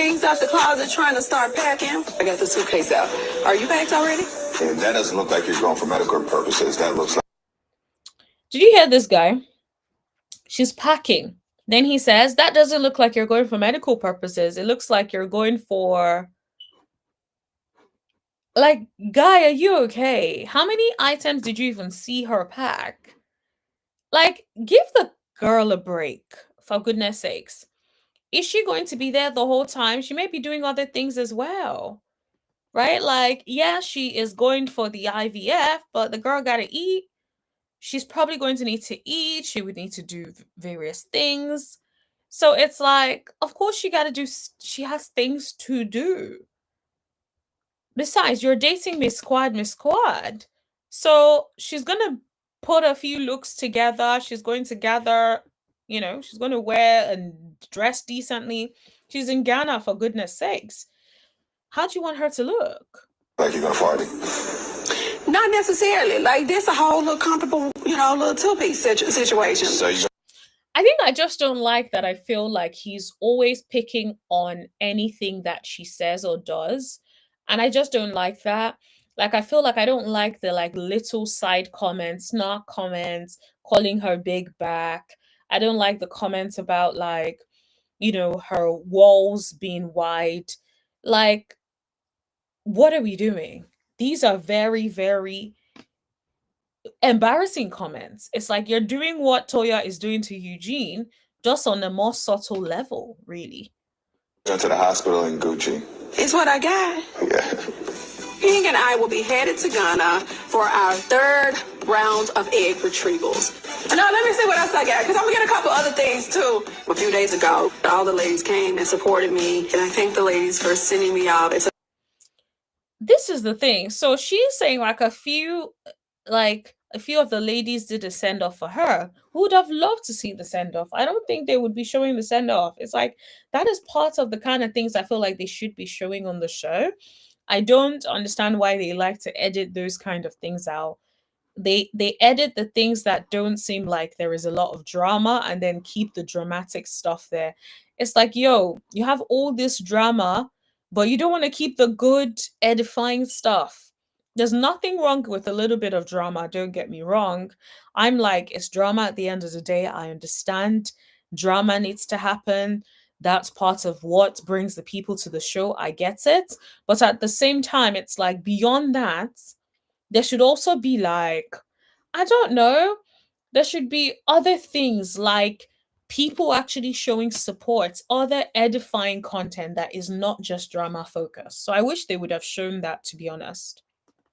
things out the closet trying to start packing. I got the suitcase out. Are you packed already? And that doesn't look like you're going for medical purposes. That looks like. Did you hear this guy? She's packing. Then he says, that doesn't look like you're going for medical purposes. It looks like you're going for... Like, guy, are you okay? How many items did you even see her pack? Like, give the girl a break, for goodness sakes. Is she going to be there the whole time? She may be doing other things as well, right? Like, yeah, she is going for the IVF, but the girl got to eat. She's probably going to need to eat. She would need to do various things. So it's like, of course she got to do, she has things to do. Besides, you're dating Miss Quad. So she's going to put a few looks together. She's going to gather, she's going to wear and dress decently. She's in Ghana, for goodness sakes. How do you want her to look? Like you're going to party? Not necessarily. Like, this a whole little comfortable, little two-piece situation. So I think I just don't like that. I feel like he's always picking on anything that she says or does. And I just don't like that. Like, I feel like I don't like the little side comments, snark comments, calling her big back. I don't like the comments about her walls being wide. Like, what are we doing? These are very, very embarrassing comments. It's like you're doing what Toya is doing to Eugene, just on a more subtle level, really. Went to the hospital in Gucci. It's what I got. Yeah. King and I will be headed to Ghana for our third round of egg retrievals. Now, let me see what else I got, because I'm going to get a couple other things, too. A few days ago, all the ladies came and supported me, and I thank the ladies for sending me out. This is the thing. So she's saying a few of the ladies did a send-off for her. Who would have loved to see the send-off? I don't think they would be showing the send-off. It's like, that is part of the kind of things I feel like they should be showing on the show. I don't understand why they like to edit those kind of things out. They edit the things that don't seem like there is a lot of drama and then keep the dramatic stuff there. It's like, yo, you have all this drama, but you don't want to keep the good, edifying stuff. There's nothing wrong with a little bit of drama, don't get me wrong. I'm like, it's drama at the end of the day. I understand drama needs to happen. That's part of what brings the people to the show. I get it. But at the same time, it's like, beyond that, there should also be I don't know, there should be other things like people actually showing support, other edifying content that is not just drama focused. So I wish they would have shown that, to be honest.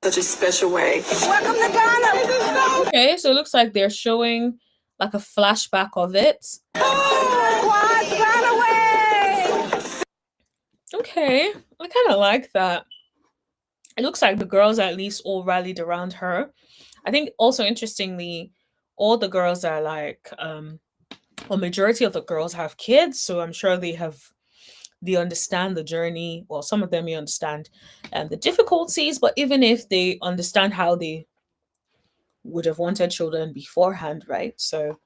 Such a special way. Welcome to Ghana. Okay, so it looks like they're showing a flashback of it. Okay, I kind of like that. It looks like the girls at least all rallied around her. I think also interestingly, all the girls are a majority of the girls have kids, so I'm sure they understand the journey. Well, some of them may understand the difficulties, but even if they understand how they would have wanted children beforehand, right? So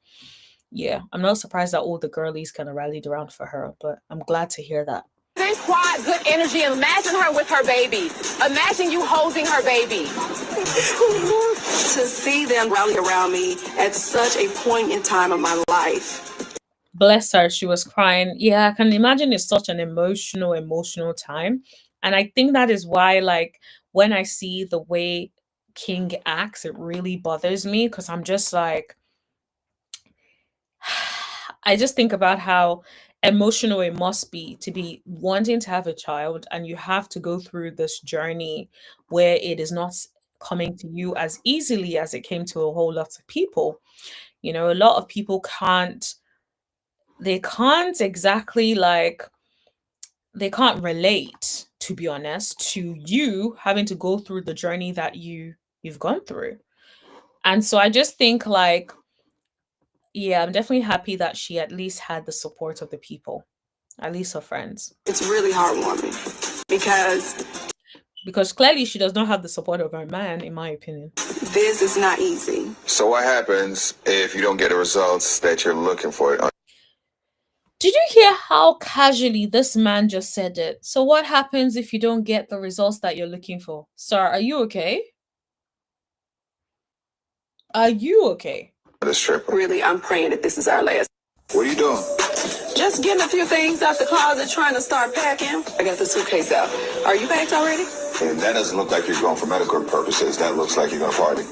yeah, I'm not surprised that all the girlies kind of rallied around for her, but I'm glad to hear that. Thanks, Quad. Good energy. Imagine her with her baby. Imagine you holding her baby. To see them rally around me at such a point in time of my life. Bless her, she was crying. Yeah, I can imagine it's such an emotional time. And I think that is why, when I see the way King acts, it really bothers me, because I'm just like, I just think about how emotional it must be to be wanting to have a child, and you have to go through this journey where it is not coming to you as easily as it came to a whole lot of people. A lot of people can't exactly they can't relate, to be honest, to you having to go through the journey that you've gone through. And so I just think yeah, I'm definitely happy that she at least had the support of the people, at least her friends. It's really heartwarming because clearly she does not have the support of her man, in my opinion. This is not easy. So what happens if you don't get the results that you're looking for? Did you hear how casually this man just said it? So, what happens if you don't get the results that you're looking for? Sir, are you okay? Are you okay? this trip. Really, I'm praying that this is our last. What are you doing? Just getting a few things out the closet, trying to start packing. I got the suitcase out. Are you packed already? And that doesn't look like you're going for medical purposes. That looks like you're going to party.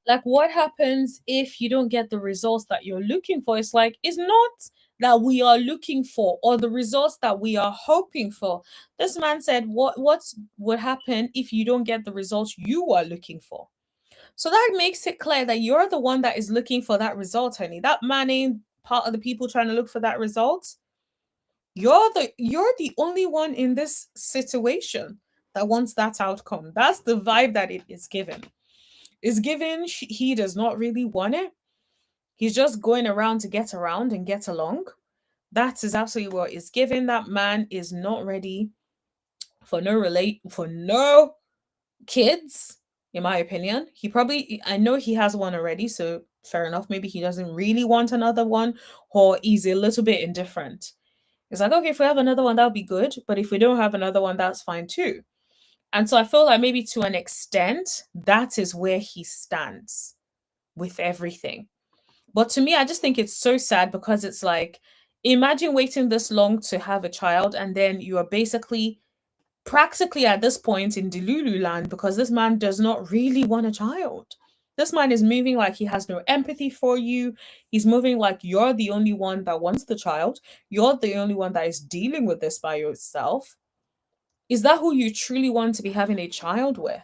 Like, what happens if you don't get the results that you're looking for? It's like, it's not that we are looking for or the results that we are hoping for. This man said, what would happen if you don't get the results you are looking for? So that makes it clear that you're the one that is looking for that result, honey. That man ain't part of the people trying to look for that result. You're the only one in this situation that wants that outcome. That's the vibe that it is given. It's given he does not really want it. He's just going around to get around and get along. That is absolutely what is given. That man is not ready for no kids, in my opinion. I know he has one already, so fair enough. Maybe he doesn't really want another one, or he's a little bit indifferent. It's like, okay, if we have another one, that'll be good. But if we don't have another one, that's fine too. And so I feel like maybe to an extent, that is where he stands with everything. But to me, I just think it's so sad because it's like, imagine waiting this long to have a child, and then you are basically practically at this point in Delulu land because this man does not really want a child. This man is moving like he has no empathy for you. He's moving like you're the only one that wants the child. You're the only one that is dealing with this by yourself. Is that who you truly want to be having a child with?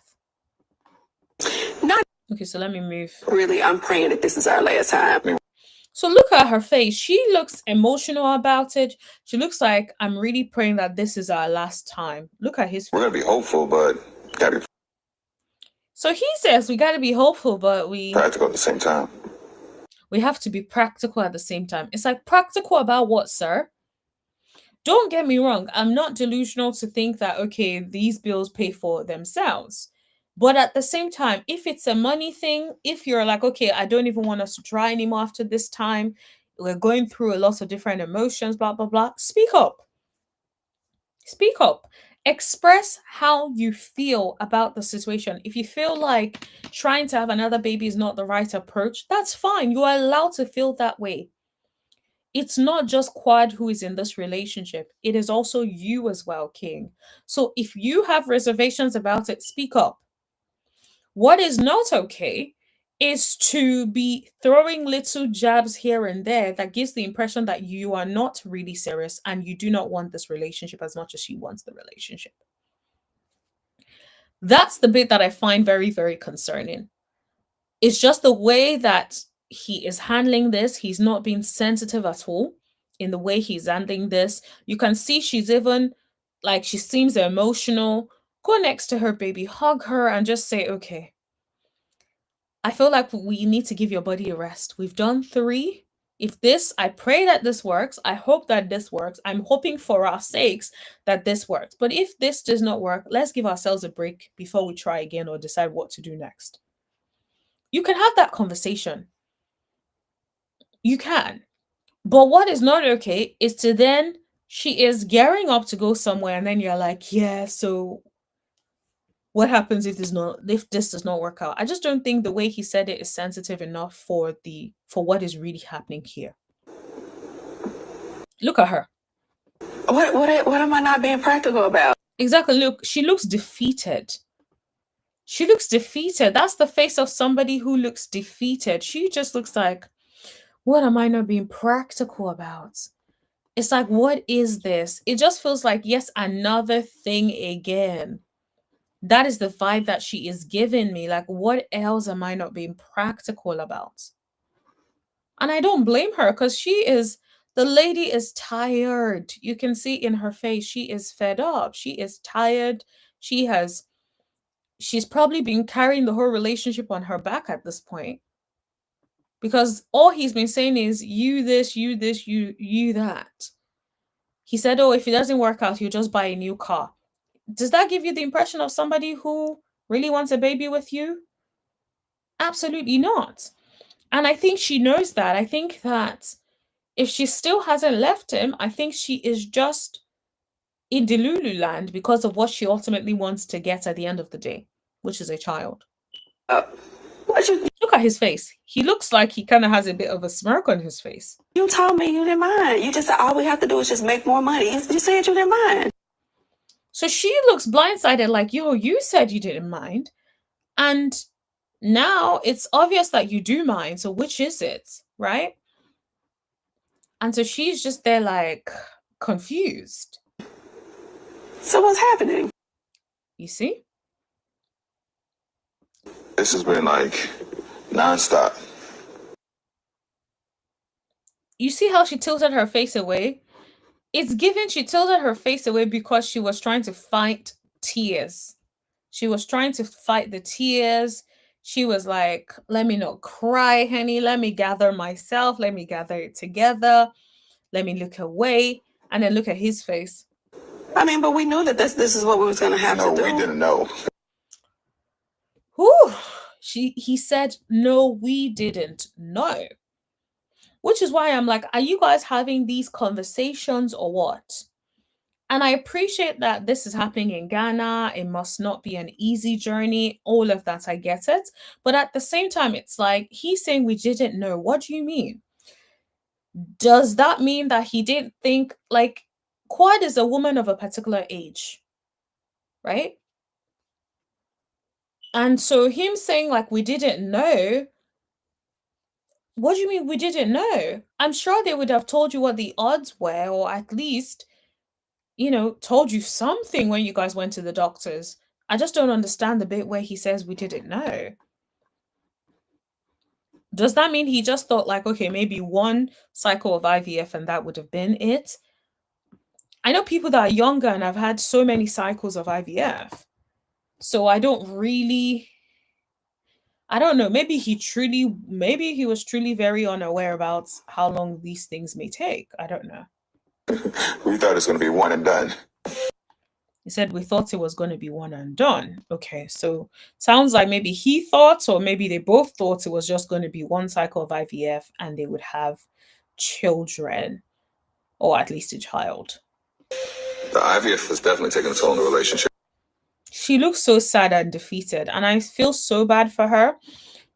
Not Okay, so let me move. really. I'm praying that this is our last time. So look at her face. She looks emotional about it. She looks like, I'm really praying that this is our last time. Look at his face. We're going to be hopeful, but got to be So he says we got to be hopeful, but we practical at the same time. have to be practical at the same time. It's like, practical about what, sir? Don't get me wrong. I'm not delusional to think that, okay, these bills pay for themselves. But at the same time, if it's a money thing, if you're like, okay, I don't even want us to try anymore after this time, we're going through a lot of different emotions, blah, blah, blah, speak up. Speak up. Express how you feel about the situation. If you feel like trying to have another baby is not the right approach, that's fine. You are allowed to feel that way. It's not just Quad who is in this relationship, it is also you as well, King. So if you have reservations about it, speak up. What is not okay is to be throwing little jabs here and there that gives the impression that you are not really serious and you do not want this relationship as much as she wants the relationship. That's the bit that I find very, very concerning. It's just the way that he is handling this. He's not being sensitive at all in the way he's handling this. You can see she's even like, she seems emotional. Go next to her, baby, hug her, and just say, okay, I feel like we need to give your body a rest. We've done 3. I pray that this works. I hope that this works. I'm hoping for our sakes that this works. But if this does not work, let's give ourselves a break before we try again or decide what to do next. You can have that conversation. You can. But what is not okay is to then, she is gearing up to go somewhere, and then you're like, yeah, so what happens if this does not work out? I just don't think the way he said it is sensitive enough for what is really happening here. Look at her. What am I not being practical about? Exactly. Look, she looks defeated. She looks defeated. That's the face of somebody who looks defeated. She just looks like, what am I not being practical about? It's like, what is this? It just feels like, yes, another thing again. That is the vibe that she is giving me. Like, what else am I not being practical about? And I don't blame her because the lady is tired. You can see in her face, she is fed up. She is tired. She's probably been carrying the whole relationship on her back at this point. Because all he's been saying is, you this, you this, you that. He said, oh, if it doesn't work out, you'll just buy a new car. Does that give you the impression of somebody who really wants a baby with you? Absolutely not. And I think she knows that. I think that If she still hasn't left him, I think she is just in Delulu land because of what she ultimately wants to get at the end of the day, which is a child. What Look at his face. He looks like he kind of has a bit of a smirk on his face. you told me you didn't mind. You just said all we have to do is just make more money. You said you didn't mind. So she looks blindsided like, yo, you said you didn't mind. And now it's obvious that you do mind. So which is it? Right? And so she's just there like confused. So what's happening? You see? This has been like nonstop. You see how she tilted her face away? It's given she tilted her face away because she was trying to fight tears. She was trying to fight the tears. She was like, let me not cry, honey. Let me gather myself. Let me gather it together. Let me look away. And then look at his face. I mean, but we knew that this is what we was gonna have No, to do. we didn't know. Whew. He said, no, we didn't know. Which is why I'm like, are you guys having these conversations or what? And I appreciate that this is happening in Ghana. It must not be an easy journey. All of that, I get it. But at the same time, it's like he's saying we didn't know. What do you mean? Does that mean that he didn't think like Quad is a woman of a particular age, right? And so him saying like we didn't know, what do you mean we didn't know? I'm sure they would have told you what the odds were, or at least, told you something when you guys went to the doctors. I just don't understand the bit where he says we didn't know. Does that mean he just thought like, okay, maybe one cycle of IVF and that would have been it? I know people that are younger and have had so many cycles of IVF. So I don't know. Maybe he was truly very unaware about how long these things may take. I don't know. We thought it was going to be one and done. He said we thought it was going to be one and done. Okay, so sounds like maybe he thought, or maybe they both thought it was just going to be one cycle of IVF and they would have children, or at least a child. The IVF has definitely taken a toll on the relationship. She looks so sad and defeated, and I feel so bad for her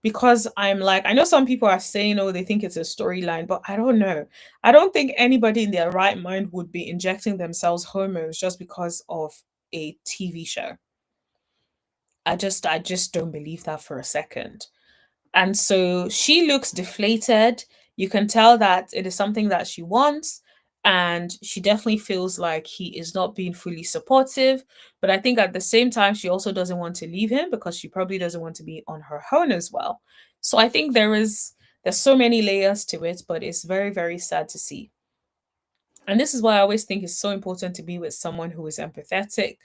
because I'm like, I know some people are saying, oh, they think it's a storyline, but I don't know. I don't think anybody in their right mind would be injecting themselves hormones just because of a TV show. I just don't believe that for a second. And so she looks deflated. You can tell that it is something that she wants. And she definitely feels like he is not being fully supportive. But I think at the same time, she also doesn't want to leave him because she probably doesn't want to be on her own as well. So I think there's so many layers to it, but it's very, very sad to see. And this is why I always think it's so important to be with someone who is empathetic,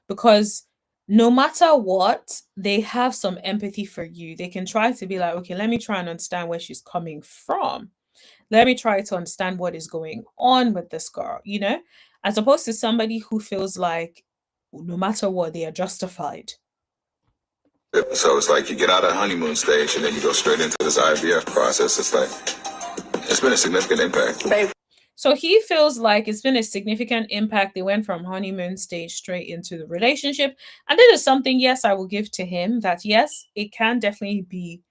because no matter what, they have some empathy for you. They can try to be like, okay, let me try and understand where she's coming from. Let me try to understand what is going on with this girl, as opposed to somebody who feels like no matter what, they are justified. So it's like you get out of honeymoon stage and then you go straight into this IVF process. It's like, it's been a significant impact. Babe. So he feels like it's been a significant impact. They went from honeymoon stage straight into the relationship. And this is something, yes, I will give to him, that yes, it can definitely be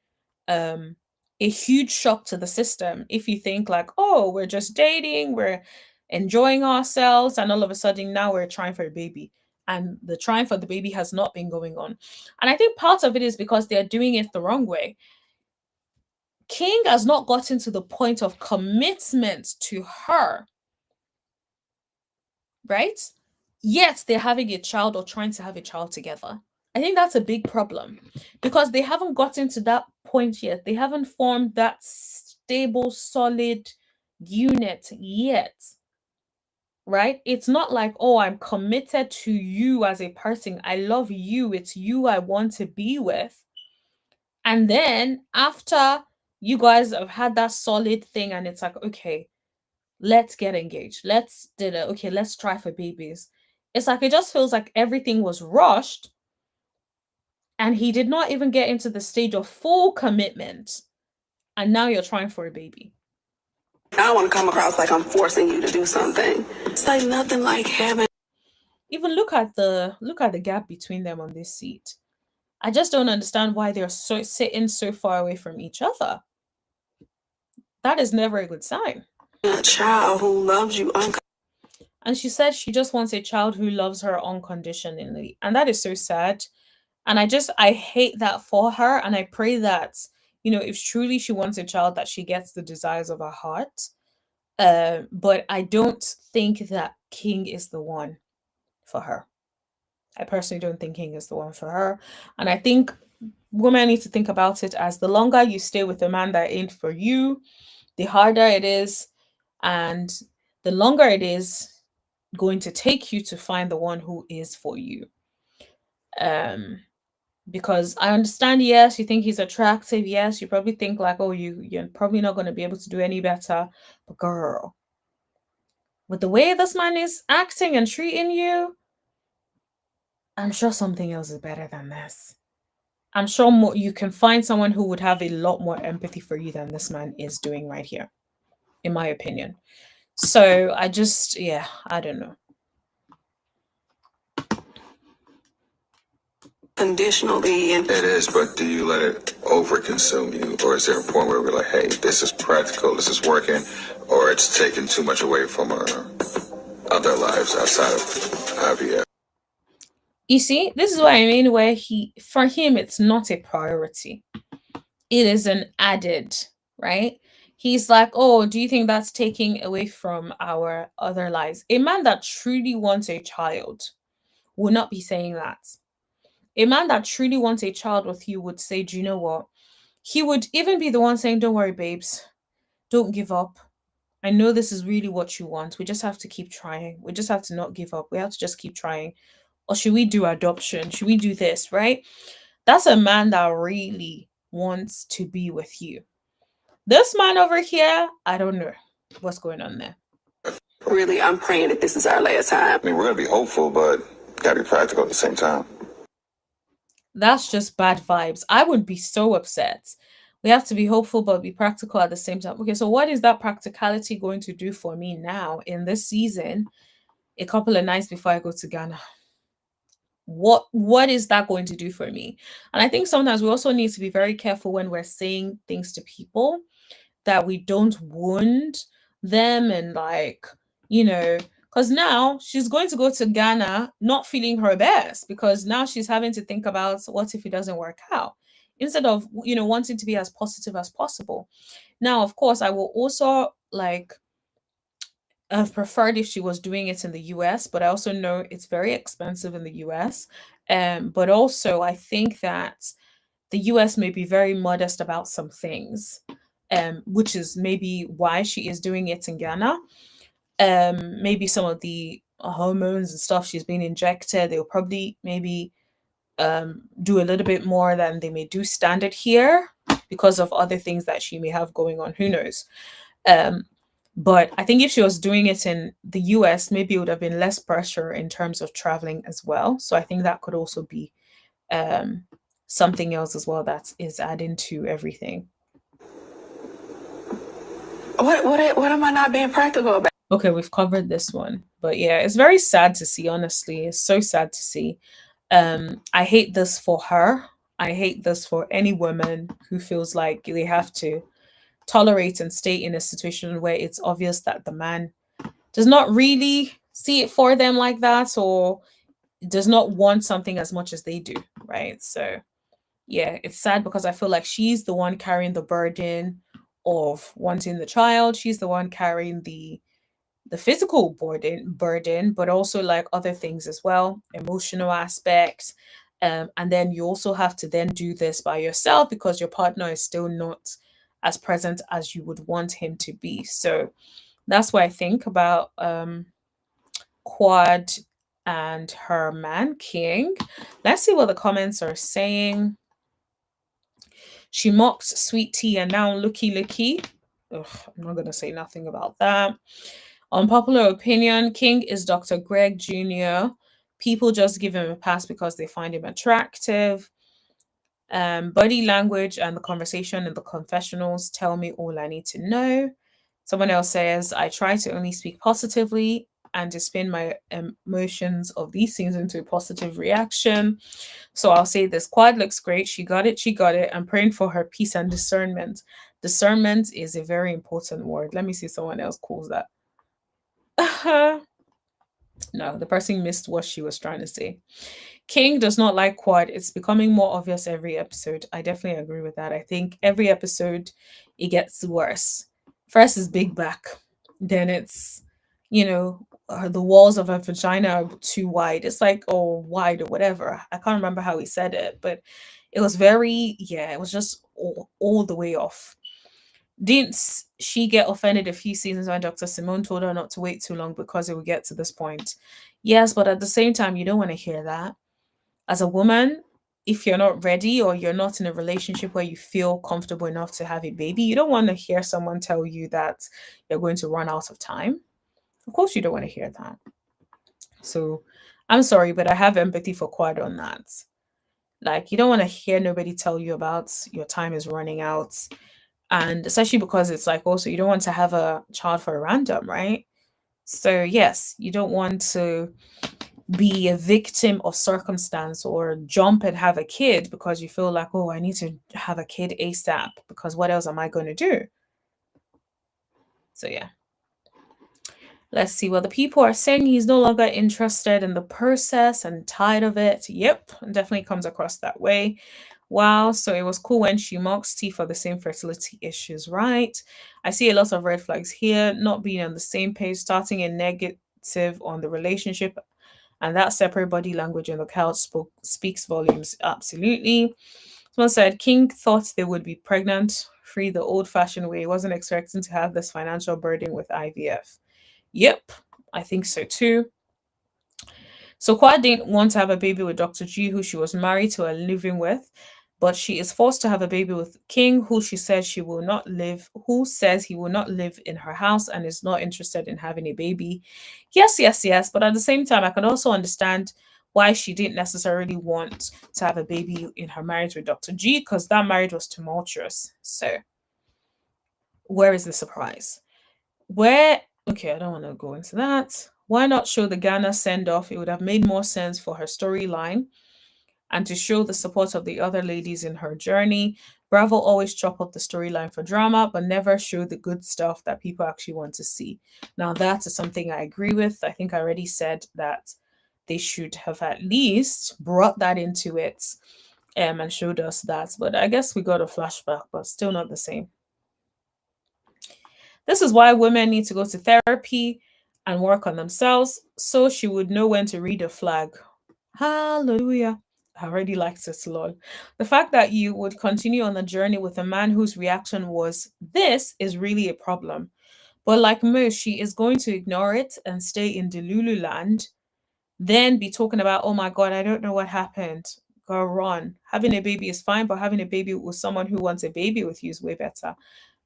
a huge shock to the system if you think like, oh, we're just dating, we're enjoying ourselves, and all of a sudden now we're trying for a baby. And the trying for the baby has not been going on. And I think part of it is because they're doing it the wrong way. King has not gotten to the point of commitment to her, right? Yet they're having a child or trying to have a child together. I think that's a big problem because they haven't gotten to that point yet. They haven't formed that stable, solid unit yet, right? It's not like, oh, I'm committed to you as a person. I love you. It's you I want to be with. And then after you guys have had that solid thing and it's like, okay, let's get engaged. Let's dinner. Okay, let's try for babies. It's like it just feels like everything was rushed and he did not even get into the stage of full commitment. And now you're trying for a baby. I don't want to come across like I'm forcing you to do something. It's like nothing like having Even look at the gap between them on this seat. I just don't understand why they're so sitting so far away from each other. That is never a good sign. a child who loves you And she said she just wants a child who loves her unconditionally. And that is so sad. And I hate that for her. And I pray that, if truly she wants a child, that she gets the desires of her heart. But I don't think that King is the one for her. I personally don't think King is the one for her. And I think women need to think about it as the longer you stay with a man that ain't for you, the harder it is. And the longer it is going to take you to find the one who is for you. Um, because I understand, yes, you think he's attractive. Yes, you probably think like, oh, you're probably not going to be able to do any better. But girl, with the way this man is acting and treating you, I'm sure something else is better than this. I'm sure you can find someone who would have a lot more empathy for you than this man is doing right here, in my opinion. So yeah, I don't know. conditionally and It is, but do you let it overconsume you? Or is there a point where we're like, hey, this is practical, this is working, or it's taking too much away from our other lives outside of IVF? You see, this is what I mean, where for him, it's not a priority. It is an added, right? He's like, oh, do you think that's taking away from our other lives? A man that truly wants a child will not be saying that. A man that truly wants a child with you would say, do you know what? He would even be the one saying, don't worry, babes, don't give up. I know this is really what you want. We just have to keep trying. We just have to not give up. We have to just keep trying. Or should we do adoption? Should we do this, right? That's a man that really wants to be with you. This man over here, I don't know what's going on there. really, I'm praying that this is our last time. I mean, we're going to be hopeful, but got to be practical at the same time. That's just bad vibes. I would be so upset. We have to be hopeful but be practical at the same time. Okay, so what is that practicality going to do for me now in this season, a couple of nights before I go to Ghana? What is that going to do for me? And I think sometimes we also need to be very careful when we're saying things to people, that we don't wound them, and like, because now she's going to go to Ghana not feeling her best, because now she's having to think about what if it doesn't work out, instead of wanting to be as positive as possible. Now, of course, I will also like have preferred if she was doing it in the US, but I also know it's very expensive in the US. But also I think that the US may be very modest about some things, which is maybe why she is doing it in Ghana. Maybe some of the hormones and stuff she's being injected, they'll probably maybe do a little bit more than they may do standard here because of other things that she may have going on. Who knows? Um, but I think if she was doing it in the US, maybe it would have been less pressure in terms of traveling as well. So I think that could also be um, something else as well that is adding to everything. What am I not being practical about? Okay, we've covered this one. But yeah, it's very sad to see, honestly. It's so sad to see. I hate this for her. I hate this for any woman who feels like they have to tolerate and stay in a situation where it's obvious that the man does not really see it for them like that, or does not want something as much as they do, right? So yeah, it's sad because I feel like she's the one carrying the burden of wanting the child. She's the one carrying the physical burden, but also like other things as well, emotional aspects. And then you also have to then do this by yourself because your partner is still not as present as you would want him to be. So that's what I think about Quad and her man King. Let's see what the comments are saying. She mocked sweet tea and now looky. Ugh, I'm not gonna say nothing about that. Unpopular opinion, King is Dr. Greg Jr. People just give him a pass because they find him attractive. Body language and the conversation in the confessionals tell me all I need to know. Someone else says, I try to only speak positively and to spin my emotions of these things into a positive reaction. So I'll say this: Quad looks great. She got it. She got it. I'm praying for her peace and discernment. Discernment is a very important word. Let me see if someone else calls that. No, the person missed what she was trying to say. King does not like Quad. It's becoming more obvious every episode. I definitely agree with that. I think every episode it gets worse. First is big back, then it's, the walls of her vagina are too wide. It's like, oh, wide or whatever. I can't remember how he said it, but it was very, yeah, it was just all the way off. Didn't she get offended a few seasons when Dr. Simone told her not to wait too long because it would get to this point? Yes, but at the same time, you don't want to hear that. As a woman, if you're not ready or you're not in a relationship where you feel comfortable enough to have a baby, you don't want to hear someone tell you that you're going to run out of time. Of course, you don't want to hear that. So I'm sorry, but I have empathy for Quad on that. Like, you don't want to hear nobody tell you about your time is running out. And especially because it's like, also, you don't want to have a child for a random, right? So, yes, you don't want to be a victim of circumstance or jump and have a kid because you feel like, oh, I need to have a kid ASAP because what else am I going to do? So, yeah. Let's see what the people are saying. He's no longer interested in the process and tired of it. Yep, definitely comes across that way. Wow, so it was cool when she mocks T for the same fertility issues, right? I see a lot of red flags here, not being on the same page, starting a negative on the relationship, and that separate body language on the couch speaks volumes. Absolutely. Someone said King thought they would be pregnant, free the old fashioned way. He wasn't expecting to have this financial burden with IVF. Yep, I think so too. So Kwa didn't want to have a baby with Dr. G, who she was married to and living with, but she is forced to have a baby with King, who she says she will not live, who says he will not live in her house and is not interested in having a baby. Yes, yes, yes. But at the same time, I can also understand why she didn't necessarily want to have a baby in her marriage with Dr. G, because that marriage was tumultuous. So where is the surprise? Where, okay, I don't want to go into that. Why not show the Ghana send off? It would have made more sense for her storyline and to show the support of the other ladies in her journey. Bravo always chop up the storyline for drama, but never show the good stuff that people actually want to see. Now, that is something I agree with. I think I already said that they should have at least brought that into it and showed us that. But I guess we got a flashback, but still not the same. This is why women need to go to therapy and work on themselves so she would know when to read a flag. Hallelujah. I already liked it, lol. The fact that you would continue on the journey with a man whose reaction was this is really a problem. But like most, she is going to ignore it and stay in Delulu land, then be talking about, oh my God, I don't know what happened. Girl, run. Having a baby is fine, but having a baby with someone who wants a baby with you is way better.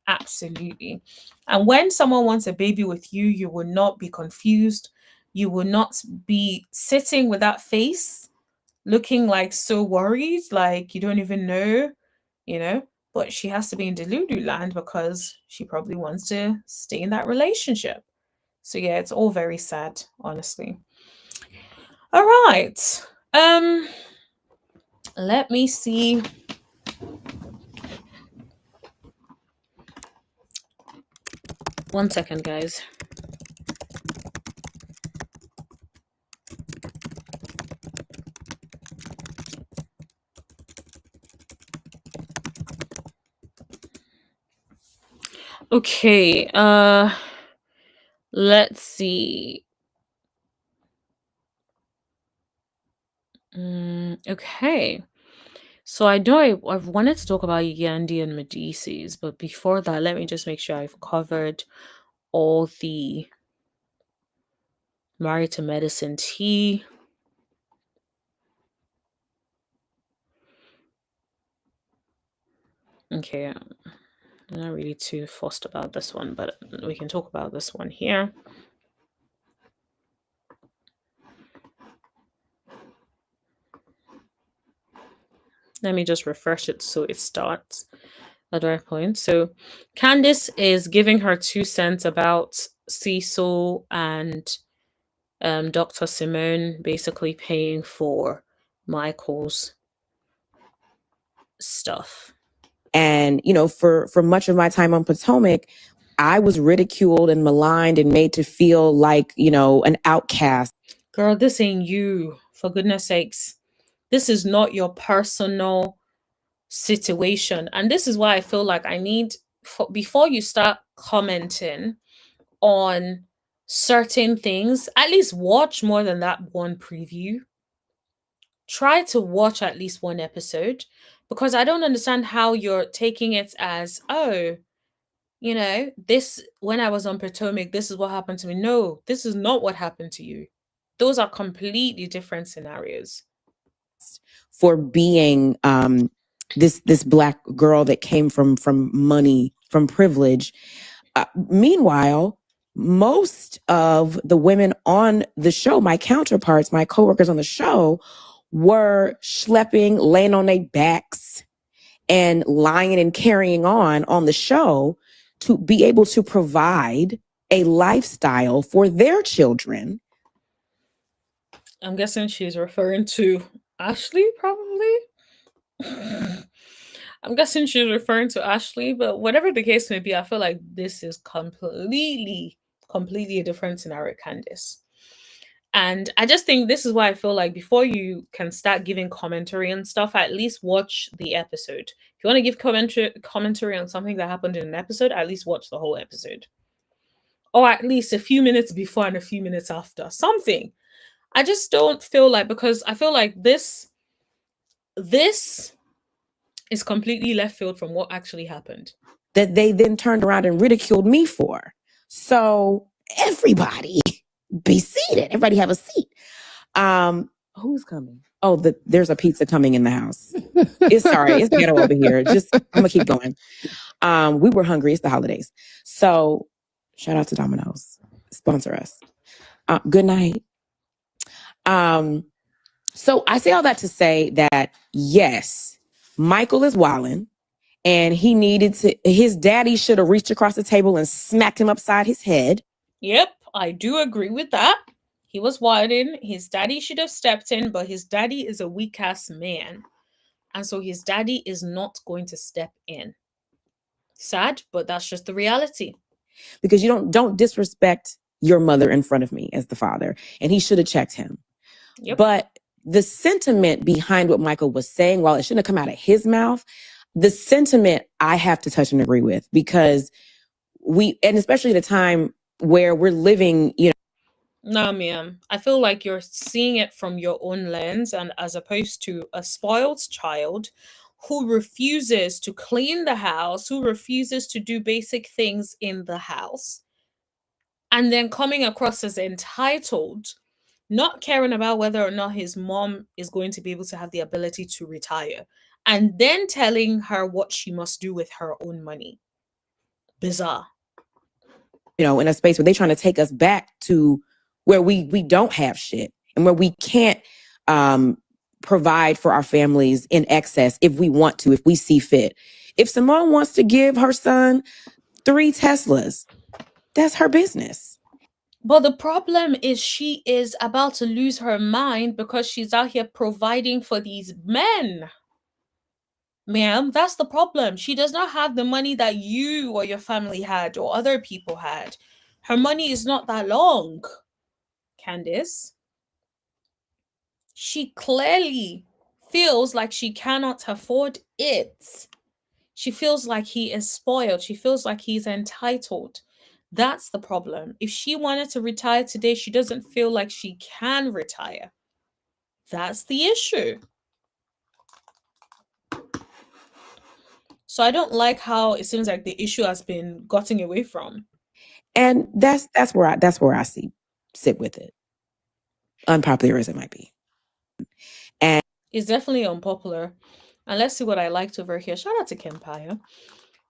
Absolutely. And when someone wants a baby with you, you will not be confused. You will not be sitting with that face, looking like so worried, like you don't even know, you know. But she has to be in Delulu land because she probably wants to stay in that relationship. So yeah, it's all very sad, honestly. All right. Um, let me see. One second, guys. Okay, let's see. Okay. So I know I've wanted to talk about Yandi and Medicis, but before that, let me just make sure I've covered all the Married to Medicine tea. Okay, I'm not really too fussed about this one, but we can talk about this one here. Let me just refresh it so it starts. a direct point. So Candice is giving her 2 cents about Cecil and Dr. Simone basically paying for Michael's stuff. And, for much of my time on Potomac, I was ridiculed and maligned and made to feel like, an outcast. Girl, this ain't you, for goodness sakes. This is not your personal situation. And this is why I feel like I need, before you start commenting on certain things, at least watch more than that one preview. Try to watch at least one episode, because I don't understand how you're taking it as, oh, this, when I was on Potomac, this is what happened to me. No, this is not what happened to you. Those are completely different scenarios. For being this Black girl that came from money, from privilege. Meanwhile, most of the women on the show, my counterparts, my coworkers on the show, were schlepping, laying on their backs, and lying and carrying on the show to be able to provide a lifestyle for their children. I'm guessing she's referring to Ashley, probably. I'm guessing she's referring to Ashley, but whatever the case may be, I feel like this is completely a different scenario, Candice. And I just think this is why I feel like before you can start giving commentary and stuff, at least watch the episode. If you want to give commentary on something that happened in an episode, at least watch the whole episode. Or at least a few minutes before and a few minutes after. Something. I just don't feel like, because I feel like this is completely left field from what actually happened. That they then turned around and ridiculed me for. So everybody be seated. Everybody have a seat. Who's coming? Oh, there's a pizza coming in the house. It's ghetto over here. I'm gonna keep going. We were hungry. It's the holidays. So shout out to Domino's. Sponsor us. Good night. So I say all that to say that, yes, Michael is wildin', and his daddy should have reached across the table and smacked him upside his head. Yep, I do agree with that. He was wildin'. His daddy should have stepped in, but his daddy is a weak ass man. And so his daddy is not going to step in. Sad, but that's just the reality. Because you don't disrespect your mother in front of me as the father. And he should have checked him. Yep. But the sentiment behind what Michael was saying, while it shouldn't have come out of his mouth, the sentiment I have to touch and agree with, because and especially at a time where we're living, No, ma'am. I feel like you're seeing it from your own lens, and as opposed to a spoiled child who refuses to clean the house, who refuses to do basic things in the house, and then coming across as entitled, not caring about whether or not his mom is going to be able to have the ability to retire, and then telling her what she must do with her own money. Bizarre. In a space where they're trying to take us back to where we don't have shit, and where we can't provide for our families in excess if we want to, if we see fit. If Simone wants to give her son 3 Teslas, that's her business. But the problem is she is about to lose her mind because she's out here providing for these men. Ma'am, that's the problem. She does not have the money that you or your family had or other people had. Her money is not that long, Candice. She clearly feels like she cannot afford it. She feels like he is spoiled. She feels like he's entitled. That's the problem. If she wanted to retire today, she doesn't feel like she can retire. That's the issue. So I don't like how it seems like the issue has been gotten away from. And that's where I sit with it. Unpopular as it might be. And it's definitely unpopular. And let's see what I liked over here. Shout out to Kempire.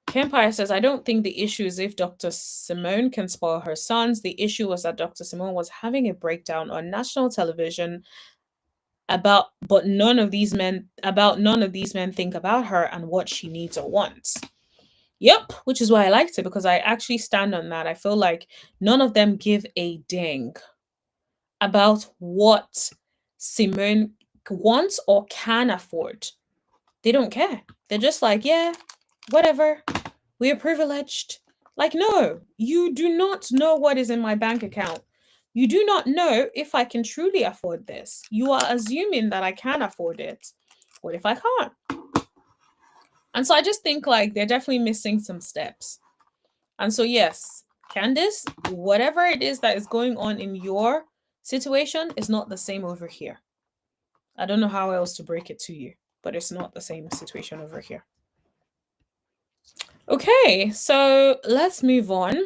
Kempire says, I don't think the issue is if Dr. Simone can spoil her sons. The issue was that Dr. Simone was having a breakdown on national television about none of these men think about her and what she needs or wants. Yep, which is why I liked it, because I actually stand on that. I feel like none of them give a dang about what Simone wants or can afford. They don't care. They're just like, yeah, whatever. We are privileged. Like, no, you do not know what is in my bank account. You do not know if I can truly afford this. You are assuming that I can afford it. What if I can't? And so I just think like they're definitely missing some steps. And so, yes, Candice, whatever it is that is going on in your situation is not the same over here. I don't know how else to break it to you, but it's not the same situation over here. Okay, so let's move on.